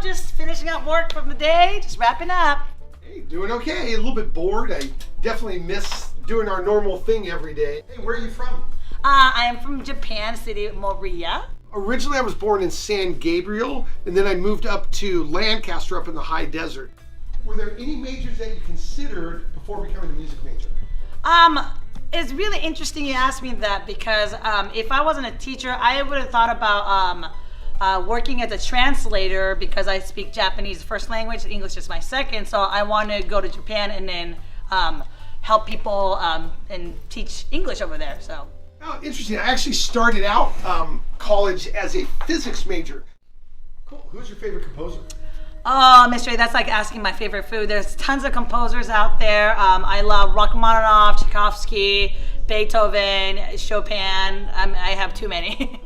just finishing up work from the day, just wrapping up. Hey, doing okay. A little bit bored. I definitely miss doing our normal thing every day. Hey, where are you from? I am from Japan, city of Moriya. Originally, I was born in San Gabriel, and then I moved up to Lancaster up in the high desert. Were there any majors that you considered before becoming a music major? It's really interesting you asked me that because if I wasn't a teacher, I would have thought about working as a translator because I speak Japanese first language, English is my second. So I want to go to Japan and then help people and teach English over there. So. Oh, interesting. I actually started out college as a physics major. Cool. Who's your favorite composer? Oh, Mr. A, that's like asking my favorite food. There's tons of composers out there. I love Rachmaninoff, Tchaikovsky, Beethoven, Chopin. I have too many.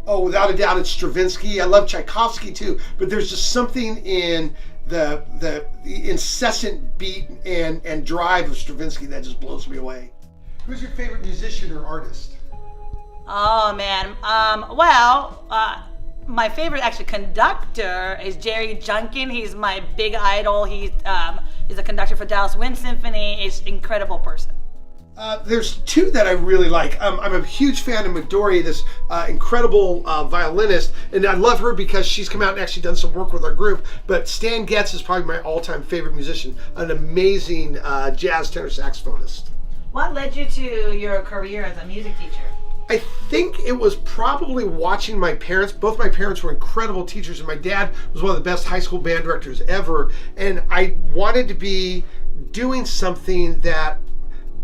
Oh, without a doubt, it's Stravinsky. I love Tchaikovsky too, but there's just something in the incessant beat and drive of Stravinsky that just blows me away. Who's your favorite musician or artist? Oh man, my favorite actually conductor is Jerry Junkin. He's my big idol. He's a conductor for Dallas Wind Symphony. He's an incredible person. There's two that I really like. I'm a huge fan of Midori, this incredible violinist, and I love her because she's come out and actually done some work with our group. But Stan Getz is probably my all-time favorite musician, an amazing jazz tenor saxophonist. What led you to your career as a music teacher? I think it was probably watching my parents. Both my parents were incredible teachers, and my dad was one of the best high school band directors ever. And I wanted to be doing something that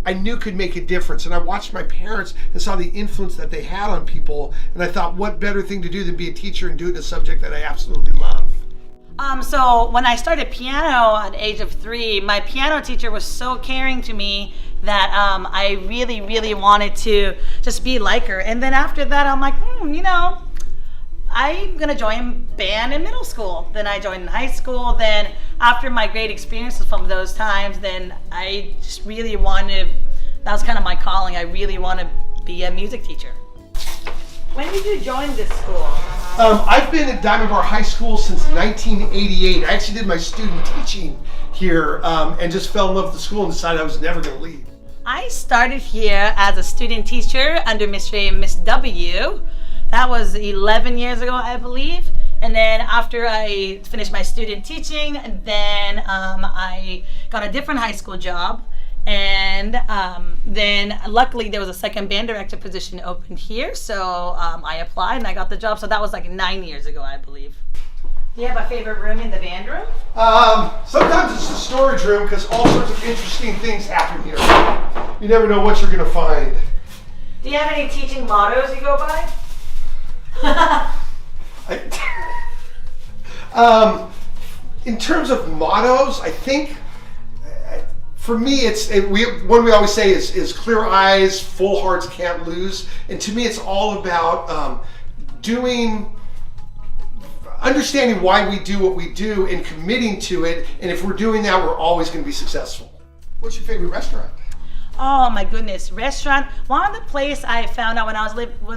I knew could make a difference. And I watched my parents and saw the influence that they had on people. And I thought, what better thing to do than be a teacher and do it in a subject that I absolutely love. So when I started piano at the age of 3, my piano teacher was so caring to me that I really, really wanted to just be like her. And then after that, I'm like, I'm gonna join band in middle school. Then I joined in high school. Then after my great experiences from those times, then I just really wanted, that was kind of my calling. I really want to be a music teacher. When did you join this school? I've been at Diamond Bar High School since 1988. I actually did my student teaching here and just fell in love with the school and decided I was never going to leave. I started here as a student teacher under Mr. A and Miss W. That was 11 years ago, I believe. And then after I finished my student teaching, then I got a different high school job. And then luckily there was a second band director position opened here. So I applied and I got the job. So that was like 9 years ago, I believe. Do you have a favorite room in the band room? Sometimes it's the storage room because all sorts of interesting things happen here. You never know what you're going to find. Do you have any teaching mottos you go by? In terms of mottos, I think for me, one we always say is clear eyes, full hearts can't lose. And to me, it's all about understanding why we do what we do and committing to it. And if we're doing that, we're always going to be successful. What's your favorite restaurant? Oh my goodness, restaurant. One of the places I found out when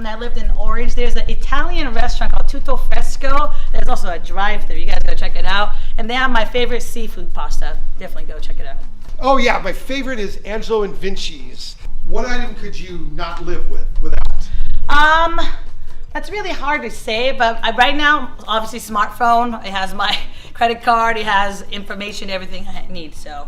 I lived in Orange, there's an Italian restaurant called Tutto Fresco. There's also a drive-thru. You guys go check it out. And they have my favorite seafood pasta. Definitely go check it out. Oh yeah, my favorite is Angelo and Vinci's. What item could you not live without? That's really hard to say, but right now, obviously smartphone. It has my credit card. It has information, everything I need, so.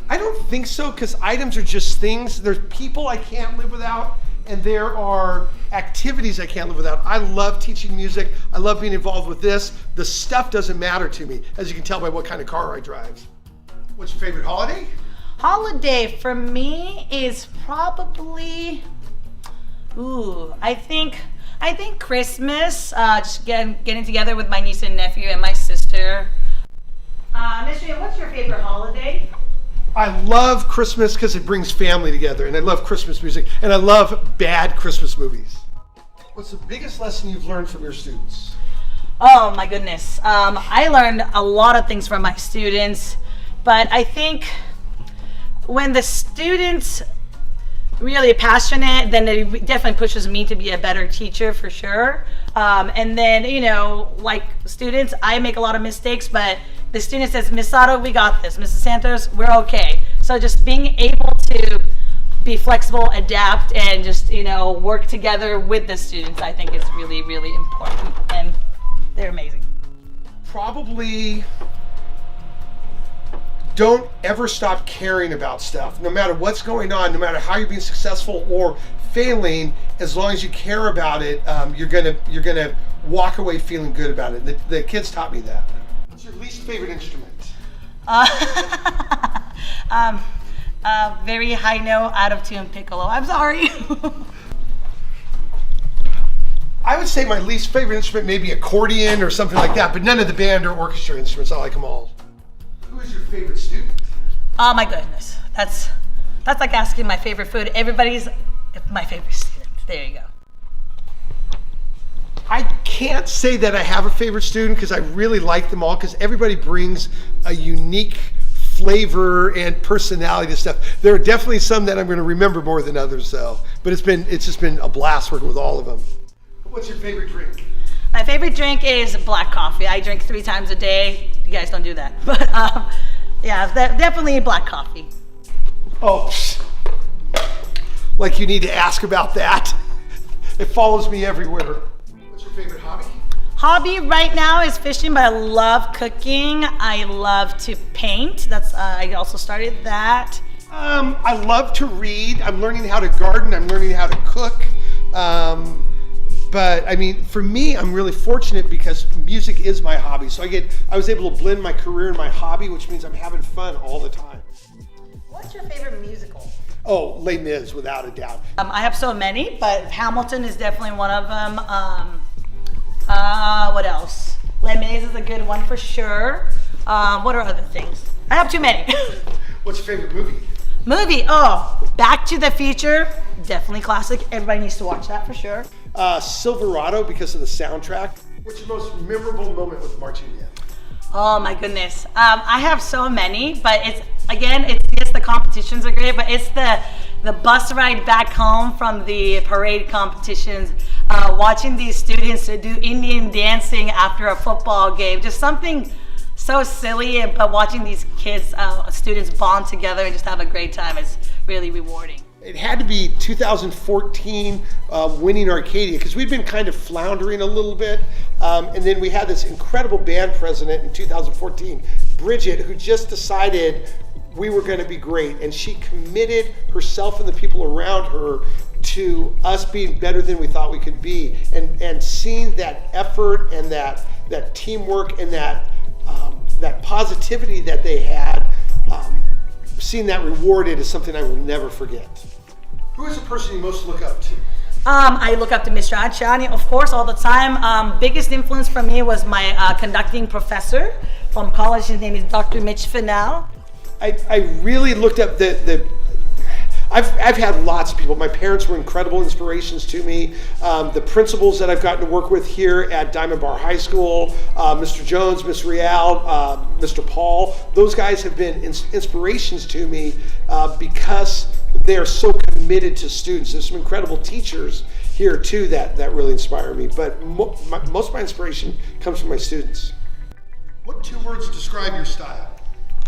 I don't think so, because items are just things. There's people I can't live without, and there are activities I can't live without. I love teaching music. I love being involved with this. The stuff doesn't matter to me, as you can tell by what kind of car I drive. What's your favorite holiday? Holiday for me is probably, I think Christmas. Just getting together with my niece and nephew and my sister. Mr. What's your favorite holiday? I love Christmas because it brings family together, and I love Christmas music, and I love bad Christmas movies. What's the biggest lesson you've learned from your students? Oh my goodness. I learned a lot of things from my students, but I think when the students really passionate, then it definitely pushes me to be a better teacher for sure. And then, like students, I make a lot of mistakes, but the student says, Miss Sato, we got this. Mrs. Santos, we're okay. So just being able to be flexible, adapt, and just, work together with the students, I think is really, really important. And they're amazing. Probably don't ever stop caring about stuff, no matter what's going on, no matter how you're being successful or failing. As long as you care about it, you're gonna walk away feeling good about it. The kids taught me that. What's your least favorite instrument? Very high note, out of tune piccolo. I'm sorry. I would say my least favorite instrument may be accordion or something like that, but none of the band or orchestra instruments. I like them all. Who is your favorite student? Oh my goodness, that's like asking my favorite food. Everybody's my favorite student. There you go. I can't say that I have a favorite student because I really like them all, because everybody brings a unique flavor and personality to stuff. There are definitely some that I'm going to remember more than others, though. But it's just been a blast working with all of them. What's your favorite drink? My favorite drink is black coffee. I drink 3 times a day. You guys don't do that, but yeah, definitely black coffee. Oh, like you need to ask about that. It follows me everywhere. What's your favorite hobby? Hobby right now is fishing, but I love cooking. I love to paint. I also started that. I love to read. I'm learning how to garden. I'm learning how to cook. But I mean, for me, I'm really fortunate because music is my hobby. So I was able to blend my career and my hobby, which means I'm having fun all the time. What's your favorite musical? Oh, Les Mis, without a doubt. I have so many, but Hamilton is definitely one of them. What else? Les Mis is a good one for sure. What are other things? I have too many. What's your favorite movie? Back to the Future, definitely classic. Everybody needs to watch that for sure. Silverado, because of the soundtrack. What's your most memorable moment with marching band? Oh my goodness. I have so many, but it's the competitions are great, but it's the bus ride back home from the parade competitions, watching these students do Indian dancing after a football game, just something so silly, but watching these kids, students bond together and just have a great time, it's really rewarding. It had to be 2014 winning Arcadia, because we'd been kind of floundering a little bit. And then we had this incredible band president in 2014, Bridget, who just decided we were going to be great. And she committed herself and the people around her to us being better than we thought we could be. And seeing that effort and that teamwork and that positivity that they had, seeing that rewarded is something I will never forget. Who is the person you most look up to? I look up to Mr. Acciani, of course, all the time. Biggest influence for me was my conducting professor from college. His name is Dr. Mitch Fennell. I really looked up I've had lots of people. My parents were incredible inspirations to me. The principals that I've gotten to work with here at Diamond Bar High School, Mr. Jones, Miss Real, Mr. Paul, those guys have been inspirations to me because they are so committed to students. There's some incredible teachers here too that really inspire me, but most of my inspiration comes from my students. What 2 words describe your style?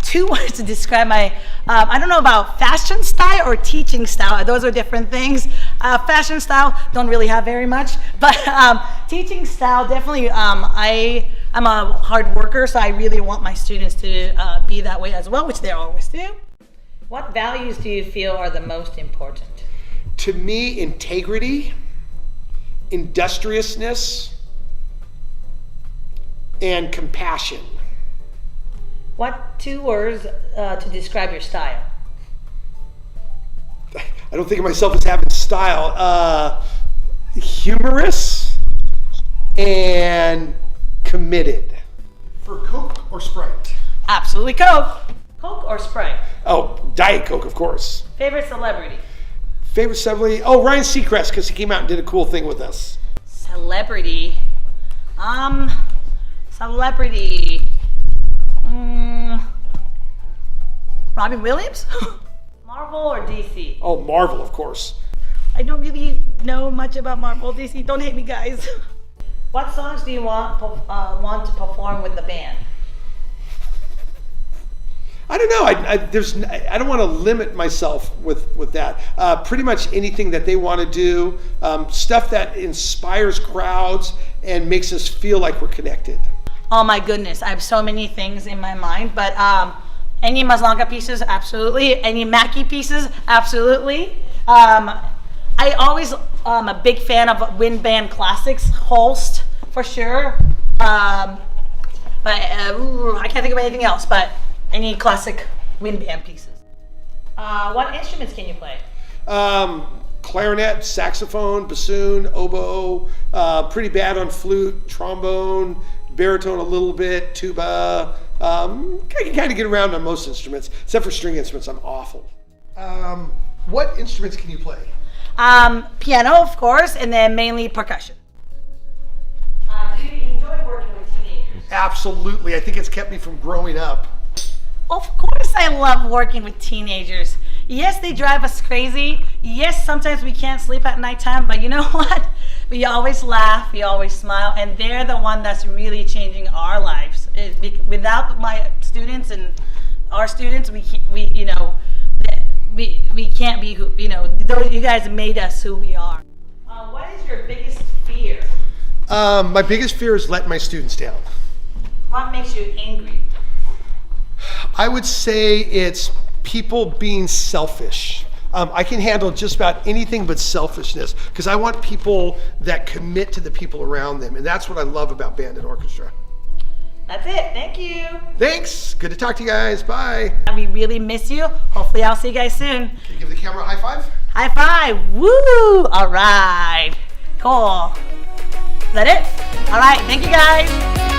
2 words to describe my, I don't know about fashion style or teaching style. Those are different things. Fashion style, don't really have very much, but teaching style, definitely, I'm a hard worker, so I really want my students to be that way as well, which they always do. What values do you feel are the most important? To me, integrity, industriousness, and compassion. What 2 words to describe your style? I don't think of myself as having style. Humorous and committed. For Coke or Sprite? Absolutely Coke. Coke or Sprite? Oh, Diet Coke, of course. Favorite celebrity? Favorite celebrity? Oh, Ryan Seacrest, because he came out and did a cool thing with us. Celebrity. Robin Williams? Marvel Marvel or DC? Oh, Marvel, of course. I don't really know much about Marvel, DC. Don't hate me, guys. What songs do you want to perform with the band? I don't know. I don't want to limit myself with that. Pretty much anything that they want to do, stuff that inspires crowds and makes us feel like we're connected. Oh my goodness, I have so many things in my mind, but any Mazlanka pieces, absolutely. Any Mackie pieces, absolutely. I always am a big fan of wind band classics, Holst for sure. But I can't think of anything else. But any classic wind band pieces. What instruments can you play? Clarinet, saxophone, bassoon, oboe, pretty bad on flute, trombone, baritone a little bit, tuba. I can kind of get around on most instruments, except for string instruments. I'm awful. What instruments can you play? Piano, of course, and then mainly percussion. Do you enjoy working with teenagers? Absolutely. I think it's kept me from growing up. Of course I love working with teenagers. Yes, they drive us crazy. Yes, sometimes we can't sleep at nighttime, but you know what? We always laugh, we always smile, and they're the one that's really changing our lives. Without my students and our students, we can't be who, you guys made us who we are. What is your biggest fear? My biggest fear is letting my students down. What makes you angry? I would say it's people being selfish. I can handle just about anything but selfishness because I want people that commit to the people around them. And that's what I love about band and orchestra. That's it. Thank you. Thanks. Good to talk to you guys. Bye. We really miss you. Hopefully I'll see you guys soon. Can you give the camera a high five? High five. Woo. All right. Cool. Is that it? All right. Thank you guys.